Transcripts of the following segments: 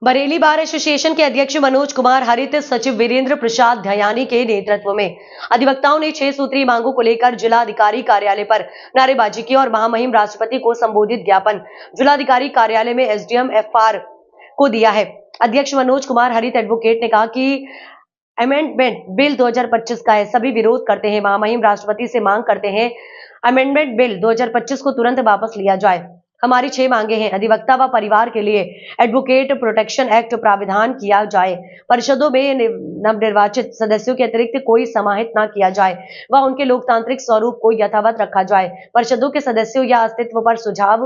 Bareilly bar association के अध्यक्ष मनोज कुमार हरित, सचिव वीरेंद्र प्रसाद ध्यायानी के नेतृत्व में अधिवक्ताओं ने 6 सूत्री मांगों को लेकर जिलाधिकारी कार्यालय पर नारेबाजी की और महामहिम राष्ट्रपति को संबोधित ज्ञापन जिलाधिकारी कार्यालय में एसडीएम एफआर को दिया है। अध्यक्ष मनोज कुमार हरित एडवोकेट ने कहा कि अमेंडमेंट बिल 2025 का है, सभी विरोध करते हैं। महामहिम राष्ट्रपति से मांग करते हैं अमेंडमेंट बिल 2025 को तुरंत वापस लिया जाए। हमारी 6 मांगे हैं। अधिवक्ता व परिवार के लिए एडवोकेट प्रोटेक्शन एक्ट प्राविधान किया जाए। परिषदों में नवनिर्वाचित सदस्यों के अतिरिक्त कोई समाहित न किया जाए व उनके लोकतांत्रिक स्वरूप को यथावत रखा जाए। परिषदों के सदस्यों या अस्तित्व पर सुझाव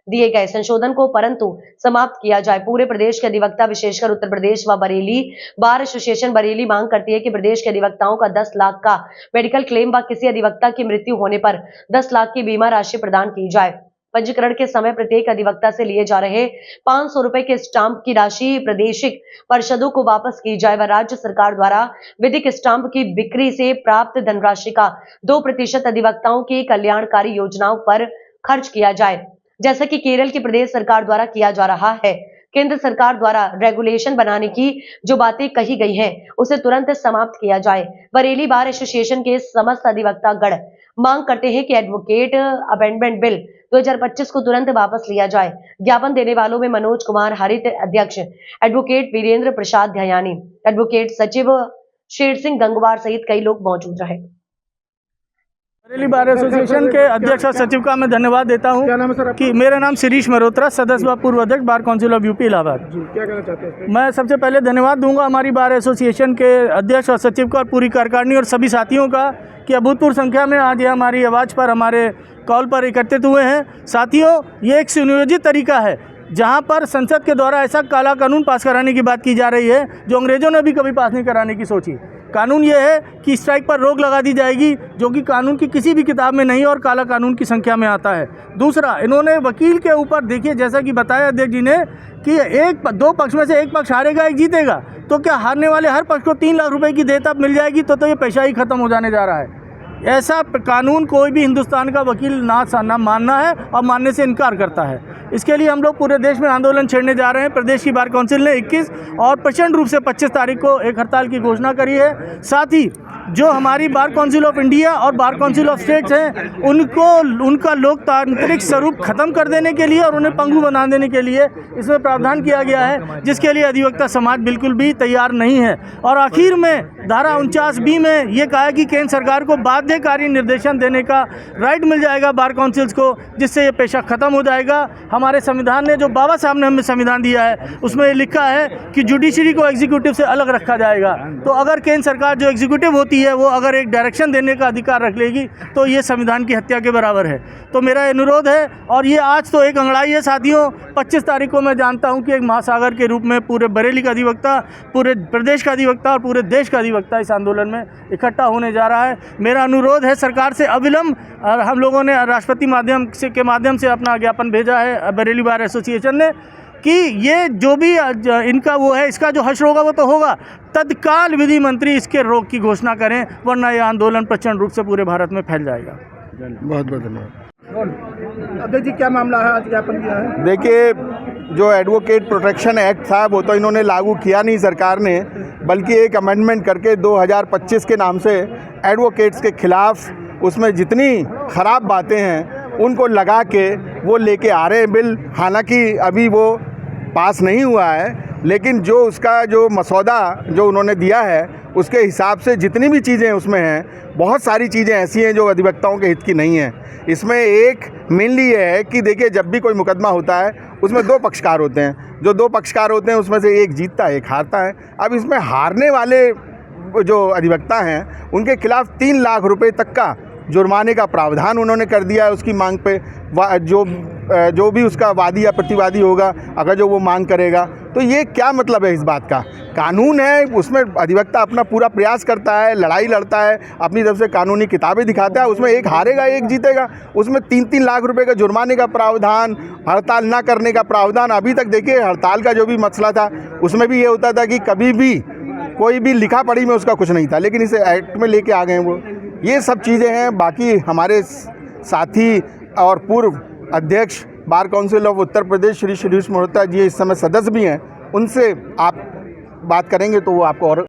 दिए गए संशोधन को परंतु समाप्त किया जाए। पूरे प्रदेश के अधिवक्ता विशेषकर उत्तर प्रदेश व बरेली बार एसोसिएशन बरेली मांग करती है कि प्रदेश के अधिवक्ताओं का 10 लाख का मेडिकल क्लेम व किसी अधिवक्ता की मृत्यु होने पर 10 लाख की बीमा राशि प्रदान की जाए। पंजीकरण के समय प्रत्येक अधिवक्ता से लिए जा रहे 500 रुपए के स्टाम्प की राशि प्रादेशिक परिषदों को वापस की जाए व राज्य सरकार द्वारा विधिक स्टाम्प की बिक्री से प्राप्त धनराशि का 2% अधिवक्ताओं की कल्याणकारी योजनाओं पर खर्च किया जाए, जैसा कि केरल की प्रदेश सरकार द्वारा किया जा रहा है। केंद्र सरकार द्वारा रेगुलेशन बनाने की जो बातें कही गई हैं, उसे तुरंत समाप्त किया जाए। बरेली बार एसोसिएशन के समस्त अधिवक्ता गण मांग करते हैं कि एडवोकेट अमेंडमेंट बिल 2025 को तुरंत वापस लिया जाए। ज्ञापन देने वालों में मनोज कुमार हरित अध्यक्ष, एडवोकेट वीरेंद्र प्रसाद ध्यायानी, एडवोकेट सचिव शेर सिंह गंगवार सहित कई लोग मौजूद रहे। बरेली बार एसोसिएशन के अध्यक्ष और सचिव का मैं धन्यवाद देता हूं। क्या नाम है सर? कि मेरा नाम शिरीष मल्होत्रा, सदस्य व पूर्व अध्यक्ष bar council of UP Allahabad. क्या कहना चाहते हैं? मैं सबसे पहले धन्यवाद दूंगा हमारी बार एसोसिएशन के अध्यक्ष और सचिव का और पूरी कार्यकारिणी और सभी साथियों का कि अभूतपूर्व संख्या में आज ये हमारी आवाज़ पर, हमारे कॉल पर एकत्रित हुए हैं। साथियों, ये एक सुनियोजित तरीका है जहाँ पर संसद के द्वारा ऐसा काला कानून पास कराने की बात की जा रही है जो अंग्रेजों ने भी कभी पास नहीं कराने की सोची। कानून ये है कि स्ट्राइक पर रोक लगा दी जाएगी, जो कि कानून की किसी भी किताब में नहीं और काला कानून की संख्या में आता है। दूसरा, इन्होंने वकील के ऊपर, देखिए जैसा कि बताया अध्यक्ष जी ने कि दो पक्ष में से एक पक्ष हारेगा, एक जीतेगा, तो क्या हारने वाले हर पक्ष को 3 लाख रुपए की देयता मिल जाएगी? तो ये पेशा ही खत्म हो जाने जा रहा है। ऐसा कानून कोई भी हिंदुस्तान का वकील ना मानना है और मानने से इनकार करता है। इसके लिए हम लोग पूरे देश में आंदोलन छेड़ने जा रहे हैं। प्रदेश की बार काउंसिल ने 21 और प्रचंड रूप से 25 तारीख को एक हड़ताल की घोषणा करी है। साथ ही जो हमारी बार काउंसिल ऑफ इंडिया और बार काउंसिल ऑफ स्टेट्स हैं, उनका लोकतांत्रिक स्वरूप खत्म कर देने के लिए और उन्हें पंगु बना देने के लिए इसमें प्रावधान किया गया है, जिसके लिए अधिवक्ता समाज बिल्कुल भी तैयार नहीं है। और आखिर में धारा 49B में ये कहा है कि केंद्र सरकार को बाध्यकारी निर्देशन देने का राइट मिल जाएगा बार काउंसिल्स को, जिससे ये पेशा खत्म हो जाएगा। हमारे संविधान ने, जो बाबा साहब ने हमें संविधान दिया है, उसमें ये लिखा है कि जुडिशरी को एग्जीक्यूटिव से अलग रखा जाएगा। तो अगर केंद्र सरकार जो एग्जीक्यूटिव होती है वो अगर एक डायरेक्शन देने का अधिकार रख लेगी तो ये संविधान की हत्या के बराबर है। तो मेरा अनुरोध है, और ये आज तो एक अंगड़ाई है साथियों, 25 तारीख को मैं जानता हूं कि एक महासागर के रूप में पूरे बरेली का अधिवक्ता, पूरे प्रदेश का अधिवक्ता और पूरे देश का अधिवक्ता इस आंदोलन में इकट्ठा होने जा रहा है। मेरा अनुरोध है सरकार से अविलंब, हम लोगों ने राष्ट्रपति के माध्यम से अपना ज्ञापन भेजा है बरेली बार एसोसिएशन ने, कि ये जो भी इनका वो है, इसका जो हश्र होगा वो तो होगा, तत्काल विधि मंत्री इसके रोक की घोषणा करें, वरना यह आंदोलन प्रचंड रूप से पूरे भारत में फैल जाएगा। बहुत बहुत धन्यवाद। अध्यक्ष जी, क्या मामला है? आज ज्ञापन किया है। देखिए, जो एडवोकेट प्रोटेक्शन एक्ट था वो तो इन्होंने लागू किया नहीं सरकार ने, बल्कि एक अमेंडमेंट करके 2025 के नाम से एडवोकेट्स के खिलाफ उसमें जितनी ख़राब बातें हैं उनको लगा के वो लेके आ रहे हैं बिल। हालांकि अभी वो पास नहीं हुआ है, लेकिन जो उसका जो मसौदा जो उन्होंने दिया है उसके हिसाब से जितनी भी चीज़ें उसमें हैं, बहुत सारी चीज़ें ऐसी हैं जो अधिवक्ताओं के हित की नहीं हैं। इसमें एक मेनली ये है कि देखिए, जब भी कोई मुकदमा होता है उसमें 2 पक्षकार होते हैं। जो 2 पक्षकार होते हैं उसमें से एक जीतता है, एक हारता है। अब इसमें हारने वाले जो अधिवक्ता हैं उनके खिलाफ 3 लाख रुपए तक का जुर्माने का प्रावधान उन्होंने कर दिया है उसकी मांग पे। जो भी उसका वादी या प्रतिवादी होगा, अगर जो वो मांग करेगा, तो ये क्या मतलब है इस बात का? कानून है, उसमें अधिवक्ता अपना पूरा प्रयास करता है, लड़ाई लड़ता है, अपनी तरफ से कानूनी किताबें दिखाता है, उसमें एक हारेगा एक जीतेगा। उसमें 3-3 लाख रुपए का जुर्माने का प्रावधान, हड़ताल ना करने का प्रावधान। अभी तक देखिए, हड़ताल का जो भी मसला था उसमें भी ये होता था कि कभी भी कोई भी लिखा पढ़ी में उसका कुछ नहीं था, लेकिन इसे एक्ट में लेके आ गए वो। ये सब चीज़ें हैं। बाकी हमारे साथी और पूर्व अध्यक्ष bar council of Uttar Pradesh Shri Shirish Malhotra ji इस समय सदस्य भी हैं, उनसे आप बात करेंगे तो वो आपको और